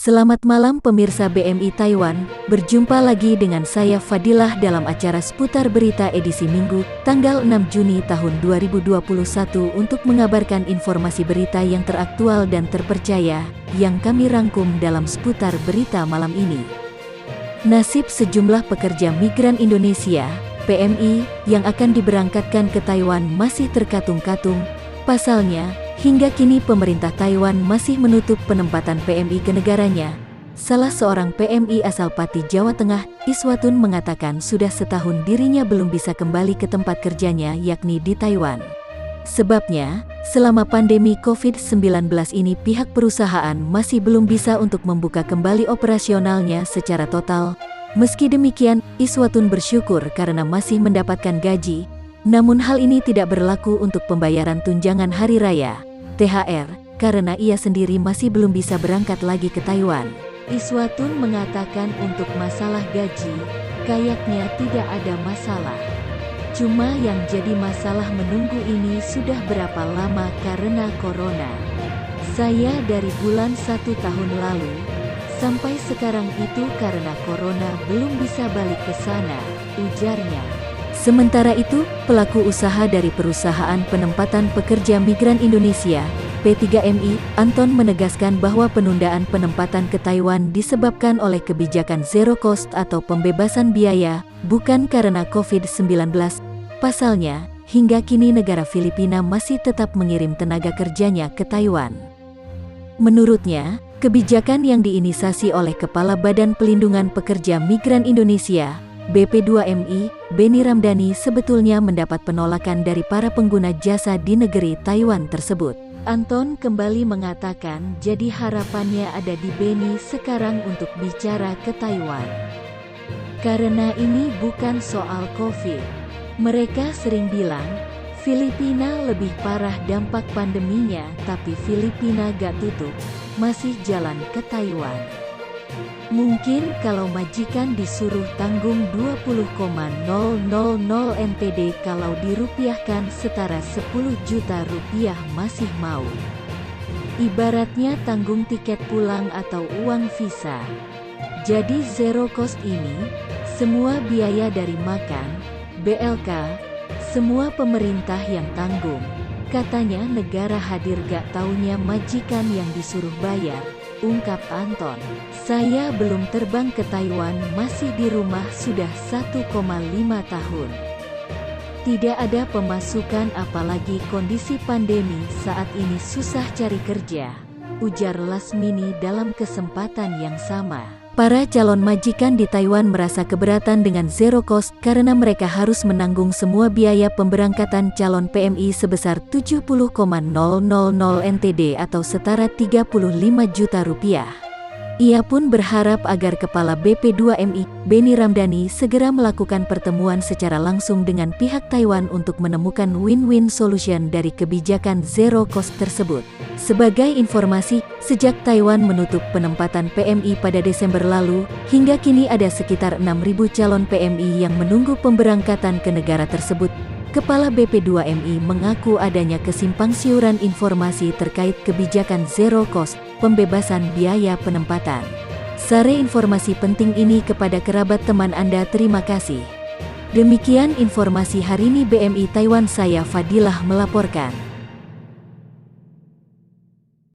Selamat malam pemirsa BMI Taiwan, berjumpa lagi dengan saya Fadilah dalam acara seputar berita edisi Minggu, tanggal 6 Juni tahun 2021 untuk mengabarkan informasi berita yang teraktual dan terpercaya, yang kami rangkum dalam seputar berita malam ini. Nasib sejumlah pekerja migran Indonesia, PMI, yang akan diberangkatkan ke Taiwan masih terkatung-katung. Pasalnya, hingga kini pemerintah Taiwan masih menutup penempatan PMI ke negaranya. Salah seorang PMI asal Pati, Jawa Tengah, Iswatun mengatakan sudah setahun dirinya belum bisa kembali ke tempat kerjanya yakni di Taiwan. Sebabnya, selama pandemi COVID-19 ini pihak perusahaan masih belum bisa untuk membuka kembali operasionalnya secara total. Meski demikian, Iswatun bersyukur karena masih mendapatkan gaji. Namun hal ini tidak berlaku untuk pembayaran tunjangan hari raya, THR, karena ia sendiri masih belum bisa berangkat lagi ke Taiwan. Iswatun mengatakan untuk masalah gaji, kayaknya tidak ada masalah. Cuma yang jadi masalah menunggu ini sudah berapa lama karena corona. Saya dari bulan 1 tahun lalu, sampai sekarang itu karena corona belum bisa balik ke sana, ujarnya. Sementara itu, pelaku usaha dari Perusahaan Penempatan Pekerja Migran Indonesia, P3MI, Anton menegaskan bahwa penundaan penempatan ke Taiwan disebabkan oleh kebijakan zero cost atau pembebasan biaya, bukan karena COVID-19. Pasalnya, hingga kini negara Filipina masih tetap mengirim tenaga kerjanya ke Taiwan. Menurutnya, kebijakan yang diinisiasi oleh Kepala Badan Pelindungan Pekerja Migran Indonesia, BP2MI, Benny Ramdhani sebetulnya mendapat penolakan dari para pengguna jasa di negeri Taiwan tersebut. Anton kembali mengatakan jadi harapannya ada di Benny sekarang untuk bicara ke Taiwan. Karena ini bukan soal COVID. Mereka sering bilang, Filipina lebih parah dampak pandeminya, tapi Filipina gak tutup, masih jalan ke Taiwan. Mungkin kalau majikan disuruh tanggung 20,000 NTD kalau dirupiahkan setara 10 juta rupiah masih mau. Ibaratnya tanggung tiket pulang atau uang visa. Jadi zero cost ini, semua biaya dari makan, BLK, semua pemerintah yang tanggung. Katanya negara hadir gak taunya majikan yang disuruh bayar, ungkap Anton. Saya belum terbang ke Taiwan, masih di rumah sudah 1,5 tahun. Tidak ada pemasukan apalagi kondisi pandemi saat ini susah cari kerja, ujar Lasmini dalam kesempatan yang sama. Para calon majikan di Taiwan merasa keberatan dengan zero cost karena mereka harus menanggung semua biaya pemberangkatan calon PMI sebesar 70,000 NTD atau setara 35 juta rupiah. Ia pun berharap agar Kepala BP2MI, Benny Ramdhani segera melakukan pertemuan secara langsung dengan pihak Taiwan untuk menemukan win-win solution dari kebijakan zero cost tersebut. Sebagai informasi, sejak Taiwan menutup penempatan PMI pada Desember lalu, hingga kini ada sekitar 6.000 calon PMI yang menunggu pemberangkatan ke negara tersebut. Kepala BP2MI mengaku adanya kesimpangsiuran informasi terkait kebijakan zero cost, pembebasan biaya penempatan. Share informasi penting ini kepada kerabat teman Anda. Terima kasih. Demikian informasi hari ini BMI Taiwan, saya Fadilah melaporkan.